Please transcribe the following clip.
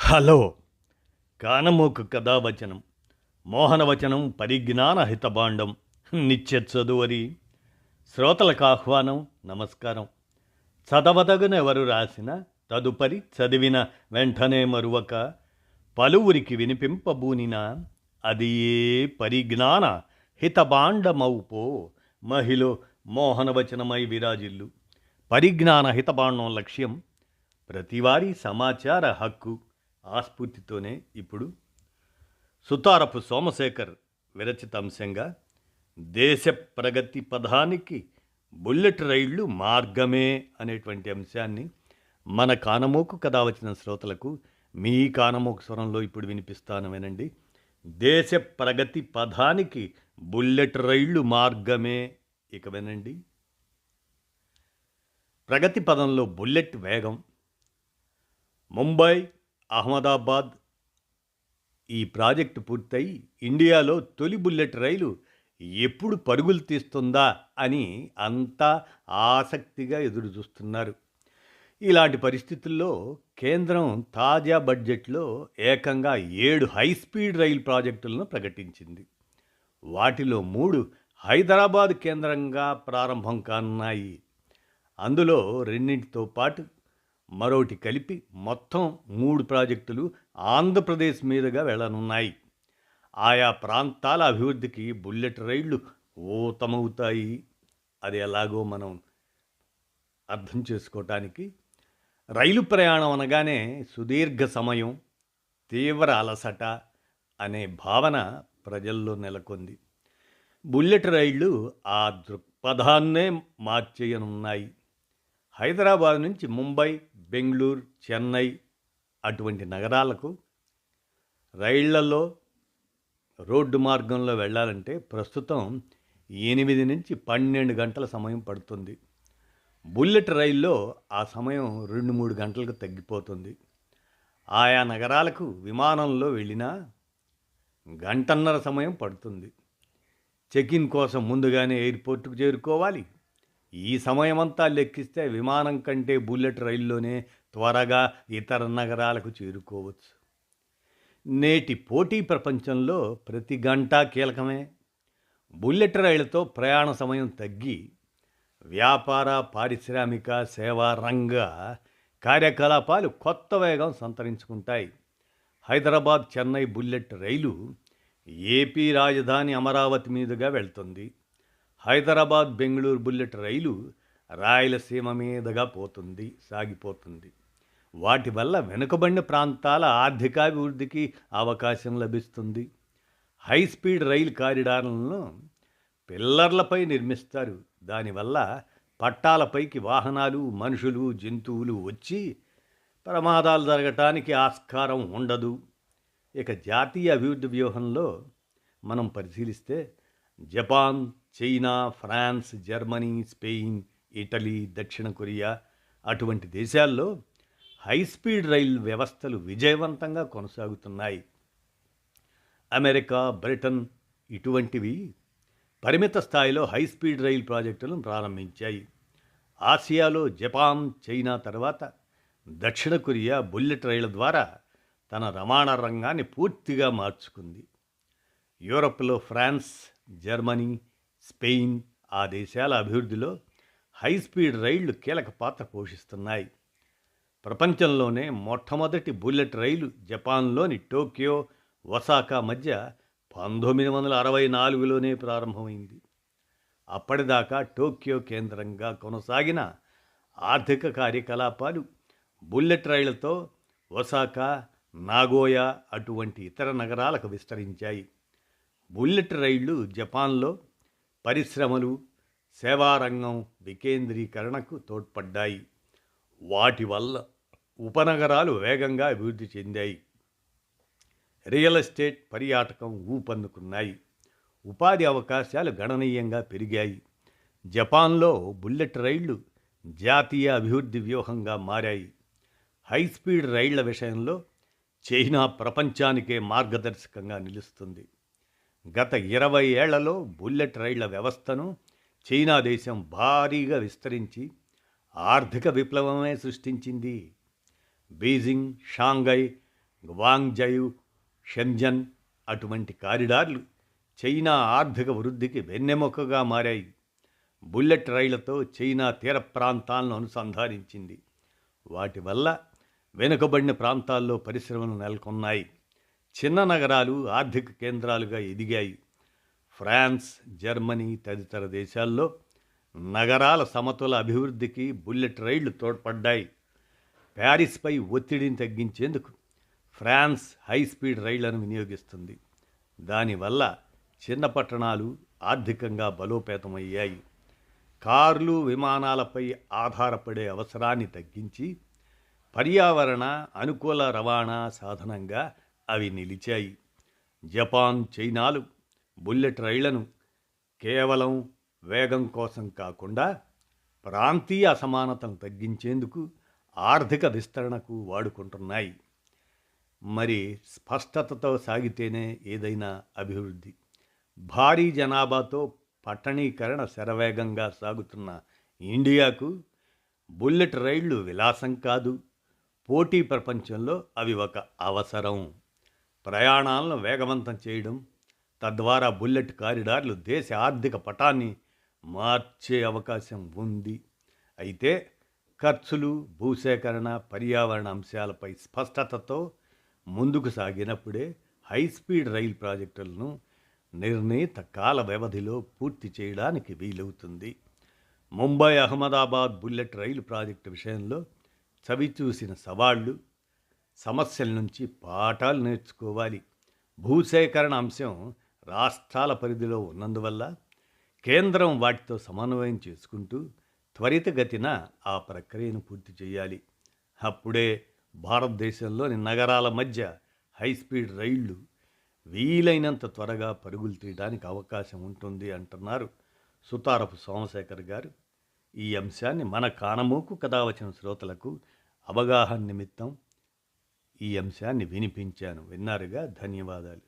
Hello! కానమోకు కథావచనం మోహనవచనం పరిజ్ఞాన హితభాండం నిత్య చదువరి శ్రోతలకు ఆహ్వానం నమస్కారం. చదవదగునెవరు రాసిన తదుపరి చదివిన వెంటనే మరువక పలువురికి వినిపింపబూనిన అది ఏ పరిజ్ఞాన హితభాండమౌపో మహిళ మోహనవచనమై విరాజిల్లు. పరిజ్ఞాన హితభాండం లక్ష్యం ప్రతివారీ సమాచార హక్కు. ఆ స్ఫూర్తితోనే ఇప్పుడు సుతారపు సోమశేఖర్ విరచిత అంశంగా దేశ ప్రగతి పథానికి బుల్లెట్ రైళ్లు మార్గమే అనేటువంటి అంశాన్ని మన కానమోకు కథ వచ్చిన శ్రోతలకు మీ కానమోకు స్వరంలో ఇప్పుడు వినిపిస్తాను, వినండి. దేశ ప్రగతి పథానికి బుల్లెట్ రైళ్లు మార్గమే. ఇక వినండి. ప్రగతి పదంలో బుల్లెట్ వేగం. ముంబై, అహ్మదాబాద్ ఈ ప్రాజెక్టు పూర్తయి ఇండియాలో తొలి బుల్లెట్ రైలు ఎప్పుడు పరుగులు తీస్తుందా అని అంతా ఆసక్తిగా ఎదురు చూస్తున్నారు. ఇలాంటి పరిస్థితుల్లో కేంద్రం తాజా బడ్జెట్లో ఏకంగా 7 హైస్పీడ్ రైలు ప్రాజెక్టులను ప్రకటించింది. వాటిలో 3 హైదరాబాద్ కేంద్రంగా ప్రారంభం కానున్నాయి. అందులో రెండింటితో పాటు మరోటి కలిపి మొత్తం 3 ప్రాజెక్టులు ఆంధ్రప్రదేశ్ మీదుగా వెళ్ళనున్నాయి. ఆయా ప్రాంతాల అభివృద్ధికి బుల్లెట్ రైళ్లు ఊతమవుతాయి. అది ఎలాగో మనం అర్థం చేసుకోవటానికి, రైలు ప్రయాణం అనగానే సుదీర్ఘ సమయం, తీవ్ర అలసట అనే భావన ప్రజల్లో నెలకొంది. బుల్లెట్ రైళ్లు ఆ దృక్పథాన్నే మార్చేయనున్నాయి. హైదరాబాద్ నుంచి ముంబై, బెంగళూరు, చెన్నై అటువంటి నగరాలకు రైళ్లలో రోడ్డు మార్గంలో వెళ్ళాలంటే ప్రస్తుతం 8 నుంచి 12 గంటల సమయం పడుతుంది. బుల్లెట్ రైల్లో ఆ సమయం 2-3 గంటలకు తగ్గిపోతుంది. ఆయా నగరాలకు విమానంలో వెళ్ళినా గంటన్నర సమయం పడుతుంది. చెక్-ఇన్ కోసం ముందుగానే ఎయిర్పోర్టుకు చేరుకోవాలి. ఈ సమయమంతా లెక్కిస్తే విమానం కంటే బుల్లెట్ రైల్లోనే త్వరగా ఇతర నగరాలకు చేరుకోవచ్చు. నేటి పోటీ ప్రపంచంలో ప్రతి గంట కీలకమే. బుల్లెట్ రైళ్లతో ప్రయాణ సమయం తగ్గి వ్యాపార, పారిశ్రామిక, సేవా రంగ కార్యకలాపాలు కొత్త వేగం సంతరించుకుంటాయి. హైదరాబాద్, చెన్నై బుల్లెట్ రైలు ఏపీ రాజధాని అమరావతి మీదుగా వెళ్తుంది. హైదరాబాద్, బెంగళూరు బుల్లెట్ రైలు రాయలసీమ మీదుగా సాగిపోతుంది. వాటి వల్ల వెనుకబడిన ప్రాంతాల ఆర్థికాభివృద్ధికి అవకాశం లభిస్తుంది. హైస్పీడ్ రైలు కారిడార్లను పిల్లర్లపై నిర్మిస్తారు. దానివల్ల పట్టాలపైకి వాహనాలు, మనుషులు, జంతువులు వచ్చి ప్రమాదాలు జరగటానికి ఆస్కారం ఉండదు. ఇక జాతీయ అభివృద్ధి వ్యూహంలో మనం పరిశీలిస్తే Japan, China, France, Germany, Spain, Italy, దక్షిణ కొరియా అటువంటి దేశాల్లో హైస్పీడ్ రైలు వ్యవస్థలు విజయవంతంగా కొనసాగుతున్నాయి. అమెరికా, బ్రిటన్ ఇటువంటివి పరిమిత స్థాయిలో హైస్పీడ్ రైలు ప్రాజెక్టులను ప్రారంభించాయి. ఆసియాలో జపాన్, చైనా తర్వాత దక్షిణ కొరియా బుల్లెట్ రైళ్ల ద్వారా తన రవాణా రంగాన్ని పూర్తిగా మార్చుకుంది. యూరప్లో ఫ్రాన్స్, జర్మనీ, స్పెయిన్ ఆ దేశాల అభివృద్ధిలో హైస్పీడ్ రైళ్లు కీలక పాత్ర పోషిస్తున్నాయి. ప్రపంచంలోనే మొట్టమొదటి బుల్లెట్ రైలు జపాన్లోని టోక్యో, ఒసాకా మధ్య 1964లోనే ప్రారంభమైంది. అప్పటిదాకా టోక్యో కేంద్రంగా కొనసాగిన ఆర్థిక కార్యకలాపాలు బుల్లెట్ రైళ్లతో ఒసాకా, నాగోయా అటువంటి ఇతర నగరాలకు విస్తరించాయి. బుల్లెట్ రైళ్లు జపాన్లో పరిశ్రమలు, సేవారంగం వికేంద్రీకరణకు తోడ్పడ్డాయి. వాటి వల్ల ఉపనగరాలు వేగంగా అభివృద్ధి చెందాయి. రియల్ ఎస్టేట్, పర్యాటకం ఊపందుకున్నాయి. ఉపాధి అవకాశాలు గణనీయంగా పెరిగాయి. జపాన్లో బుల్లెట్ రైళ్లు జాతీయ అభివృద్ధి వ్యూహంగా మారాయి. హైస్పీడ్ రైళ్ల విషయంలో చైనా ప్రపంచానికే మార్గదర్శకంగా నిలుస్తుంది. గత 20 ఏళ్లలో బుల్లెట్ రైళ్ల వ్యవస్థను చైనా దేశం భారీగా విస్తరించి ఆర్థిక విప్లవమే సృష్టించింది. బీజింగ్, షాంఘై, గ్వాంగ్జౌ, షెంజన్ అటువంటి కారిడార్లు చైనా ఆర్థిక వృద్ధికి వెన్నెముకగా మారాయి. బుల్లెట్ రైళ్లతో చైనా తీర ప్రాంతాలను అనుసంధానించింది. వాటి వల్ల వెనుకబడిన ప్రాంతాల్లో పరిశ్రమలు నెలకొన్నాయి. చిన్న నగరాలు ఆర్థిక కేంద్రాలుగా ఎదిగాయి. ఫ్రాన్స్, జర్మనీ తదితర దేశాల్లో నగరాల సమతుల అభివృద్ధికి బుల్లెట్ రైళ్లు తోడ్పడ్డాయి. ప్యారిస్పై ఒత్తిడిని తగ్గించేందుకు ఫ్రాన్స్ హైస్పీడ్ రైళ్లను వినియోగిస్తుంది. దానివల్ల చిన్న పట్టణాలు ఆర్థికంగా బలోపేతమయ్యాయి. కార్లు, విమానాలపై ఆధారపడే అవసరాన్ని తగ్గించి పర్యావరణ అనుకూల రవాణా సాధనంగా అవి నిలిచాయి. జపాన్, చైనాలు బుల్లెట్ రైళ్లను కేవలం వేగం కోసం కాకుండా ప్రాంతీయ అసమానతను తగ్గించేందుకు, ఆర్థిక విస్తరణకు వాడుకుంటున్నాయి. మరి స్పష్టతతో సాగితేనే ఏదైనా అభివృద్ధి. భారీ జనాభాతో పట్టణీకరణ శరవేగంగా సాగుతున్న ఇండియాకు బుల్లెట్ రైళ్లు విలాసం కాదు, పోటీ ప్రపంచంలో అవి ఒక అవసరం. ప్రయాణాలను వేగవంతం చేయడం, తద్వారా బుల్లెట్ కారిడార్లు దేశ ఆర్థిక పటాన్ని మార్చే అవకాశం ఉంది. అయితే ఖర్చులు, భూసేకరణ, పర్యావరణ అంశాలపై స్పష్టతతో ముందుకు సాగినప్పుడే హైస్పీడ్ రైలు ప్రాజెక్టులను నిర్ణీత కాల వ్యవధిలో పూర్తి చేయడానికి వీలవుతుంది. ముంబై అహ్మదాబాద్ బుల్లెట్ రైలు ప్రాజెక్టు విషయంలో చవిచూసిన సవాళ్లు, సమస్యల నుంచి పాఠాలు నేర్చుకోవాలి. భూసేకరణ అంశం రాష్ట్రాల పరిధిలో ఉన్నందువల్ల కేంద్రం వాటితో సమన్వయం చేసుకుంటూ త్వరితగతిన ఆ ప్రక్రియను పూర్తి చేయాలి. అప్పుడే భారతదేశంలోని నగరాల మధ్య హైస్పీడ్ రైళ్లు వీలైనంత త్వరగా పరుగులు తీయడానికి అవకాశం ఉంటుంది అంటున్నారు సుతారపు సోమశేఖర్ గారు. ఈ అంశాన్ని మన కానమోకు కథ వచ్చిన శ్రోతలకు అవగాహన నిమిత్తం ఈ అంశాన్ని వినిపించాను. విన్నారుగా, ధన్యవాదాలు.